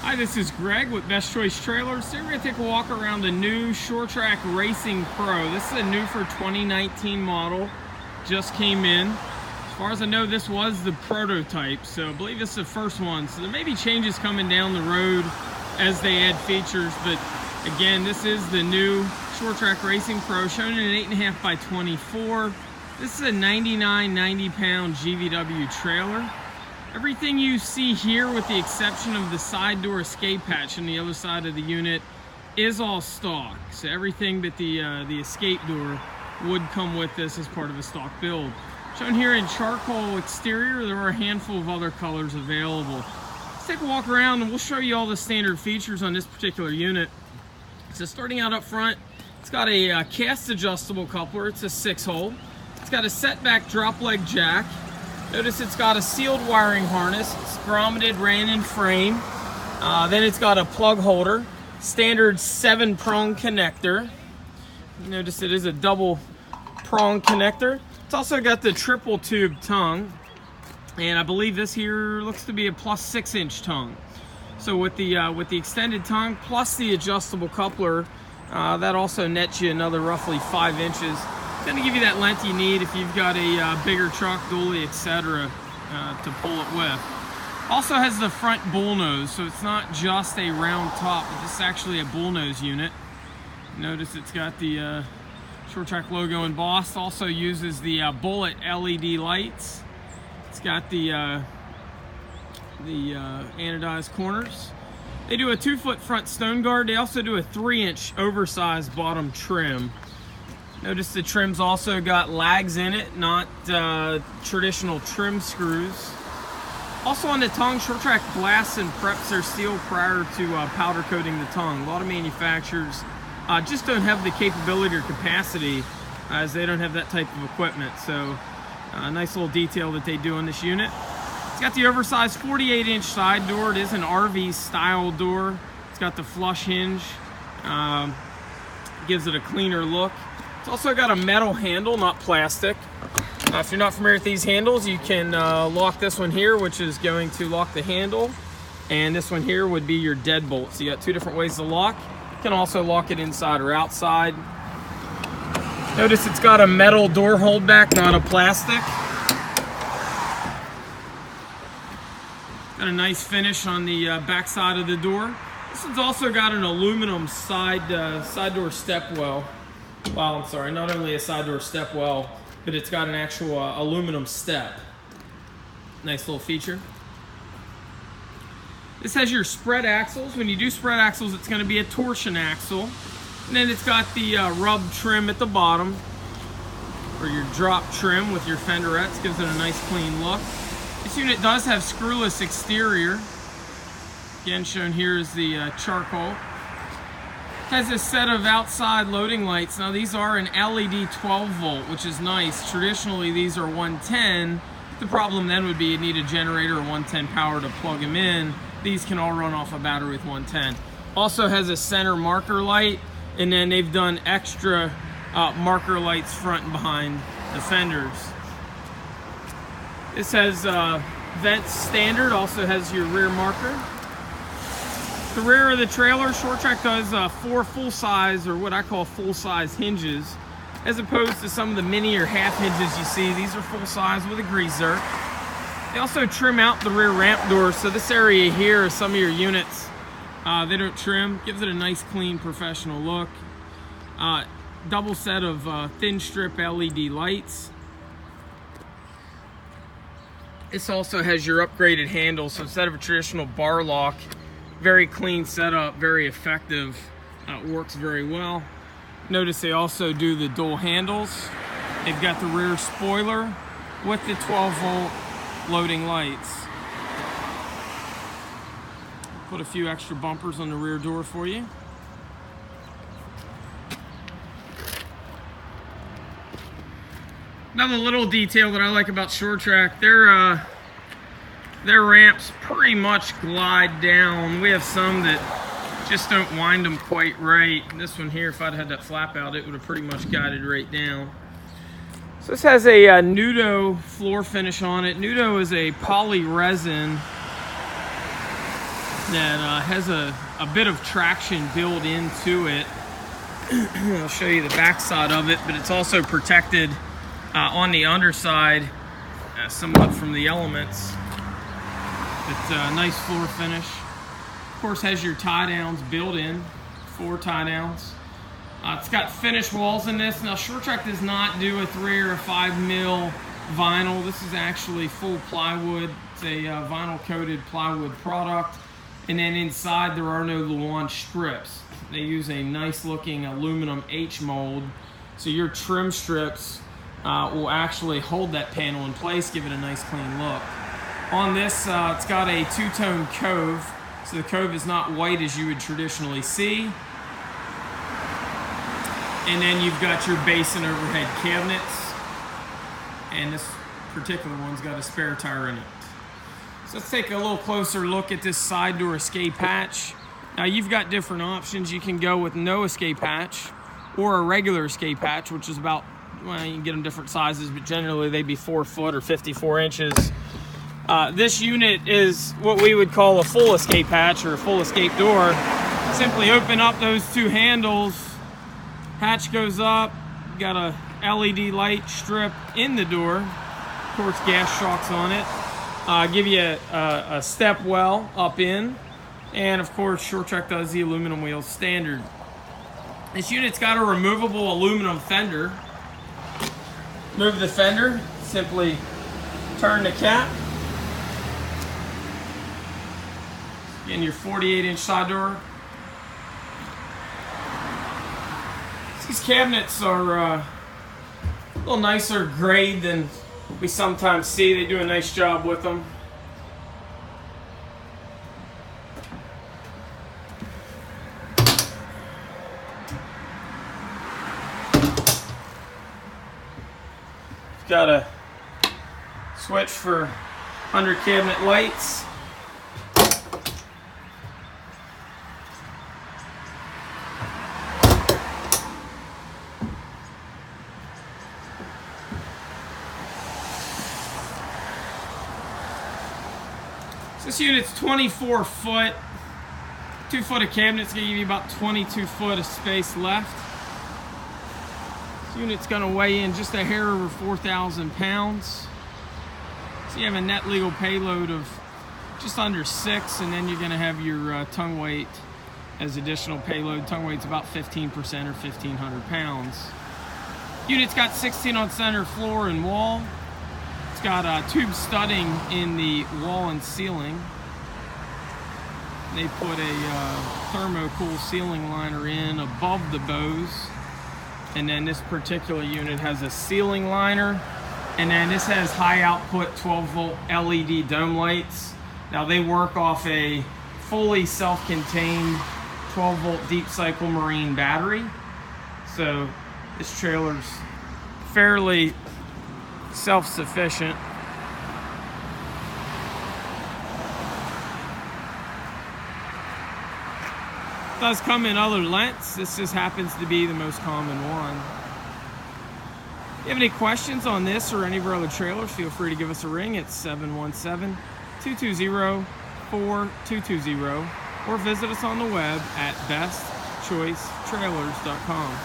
Hi, this is Greg with Best Choice Trailers. Today we're going to take a walk around the new Sure-Trac Racing Pro. This is a new for 2019 model. Just came in. As far as I know, this was the prototype, so I believe this is the first one. So there may be changes coming down the road as they add features, but again, this is the new Sure-Trac Racing Pro, shown in an 8.5 by 24. This is a 90-pound GVW trailer. Everything you see here, with the exception of the side door escape hatch on the other side of the unit, is all stock. So everything but the escape door would come with this as part of a stock build. Shown here in charcoal exterior, there are a handful of other colors available. Let's take a walk around and we'll show you all the standard features on this particular unit. So starting out up front, it's got a cast adjustable coupler. It's a 6-hole. It's got a setback drop leg jack. Notice it's got a sealed wiring harness. It's grommeted, ran in frame. Then it's got a plug holder, standard 7-prong connector. Notice it is a double prong connector. It's also got the triple tube tongue, and I believe this here looks to be a plus 6-inch tongue. So with the extended tongue plus the adjustable coupler, that also nets you another roughly 5 inches. It's going to give you that length you need if you've got a bigger truck, dually, etc. To pull it with. Also has the front bullnose, so it's not just a round top, but this is actually a bullnose unit. Notice it's got the Sure-Trac logo embossed. Also uses the bullet LED lights. It's got the anodized corners. They do a 2-foot front stone guard. They also do a 3-inch oversized bottom trim. Notice the trim's also got lags in it, not traditional trim screws. Also on the tongue, Sure-Trac blasts and preps their steel prior to powder coating the tongue. A lot of manufacturers just don't have the capability or capacity, as they don't have that type of equipment. So a nice little detail that they do on this unit. It's got the oversized 48-inch side door. It is an RV style door. It's got the flush hinge. Gives it a cleaner look. It's also got a metal handle, not plastic. If you're not familiar with these handles, you can lock this one here, which is going to lock the handle. And this one here would be your deadbolt. So you got 2 different ways to lock. You can also lock it inside or outside. Notice it's got a metal door holdback, not a plastic. Got a nice finish on the back side of the door. This one's also got an aluminum side door step well. Well, I'm sorry, not only a side door step well, but it's got an actual aluminum step. Nice little feature. This has your spread axles. When you do spread axles, it's going to be a torsion axle. And then it's got the rub trim at the bottom, or your drop trim with your fenderettes. Gives it a nice clean look. This unit does have screwless exterior. Again, shown here is the charcoal. Has a set of outside loading lights. Now these are an LED 12 volt, which is nice. Traditionally these are 110. The problem then would be you need a generator or 110 power to plug them in. These can all run off a battery with 110. Also has a center marker light, and then they've done extra marker lights front and behind the fenders. This has vents standard, also has your rear marker. The rear of the trailer, Sure-Trac does 4 full-size, or what I call full-size hinges, as opposed to some of the mini or half hinges you see. These are full-size with a grease zerk. They also trim out the rear ramp doors, so this area here, some of your units, they don't trim. Gives it a nice, clean, professional look. Double set of thin strip LED lights. This also has your upgraded handle, so instead of a traditional bar lock, very clean setup, very effective, works very well. Notice they also do the dual handles. They've got the rear spoiler with the 12-volt loading lights. Put a few extra bumpers on the rear door for you. Another little detail that I like about Sure-Trac, their ramps pretty much glide down. We have some that just don't wind them quite right. This one here, if I'd had that flap out, it would have pretty much guided right down. So this has a Nudo floor finish on it. Nudo is a poly resin that has a bit of traction built into it. I'll show you the back side of it, but it's also protected on the underside somewhat from the elements. It's a nice floor finish. Of course, has your tie downs built in, 4 tie downs. It's got finished walls in this. Now, Sure-Trac does not do a 3 or a 5 mil vinyl. This is actually full plywood. It's a vinyl coated plywood product. And then inside there are no Luan strips. They use a nice looking aluminum H mold. So your trim strips will actually hold that panel in place, give it a nice clean look. On this, it's got a 2-tone cove. So the cove is not white as you would traditionally see. And then you've got your basin overhead cabinets. And this particular one's got a spare tire in it. So let's take a little closer look at this side door escape hatch. Now you've got different options. You can go with no escape hatch or a regular escape hatch, which is about, well, you can get them different sizes, but generally they'd be 4 foot or 54 inches. This unit is what we would call a full escape hatch or a full escape door. Simply open up those 2 handles, hatch goes up, you got a LED light strip in the door, of course gas shocks on it, give you a step well up in, and of course Sure-Trac does the aluminum wheels standard. This unit's got a removable aluminum fender. Move the fender, simply turn the cap. Again, your 48-inch side door. These cabinets are a little nicer grade than we sometimes see. They do a nice job with them. Got a switch for under cabinet lights. This unit's 24 foot. 2 foot of cabinet's gonna give you about 22 foot of space left. This unit's gonna weigh in just a hair over 4,000 pounds. So you have a net legal payload of just under 6, and then you're gonna have your tongue weight as additional payload. Tongue weight's about 15% or 1,500 pounds. Unit's got 16 on center floor and wall. It's got tube studding in the wall and ceiling. They put a thermocool ceiling liner in above the bows. And then this particular unit has a ceiling liner. And then this has high output 12 volt LED dome lights. Now they work off a fully self-contained 12 volt deep cycle marine battery. So this trailer's fairly self-sufficient. It does come in other lengths. This just happens to be the most common one. If you have any questions on this or any of our other trailers, feel free to give us a ring at 717-220-4220 or visit us on the web at bestchoicetrailers.com.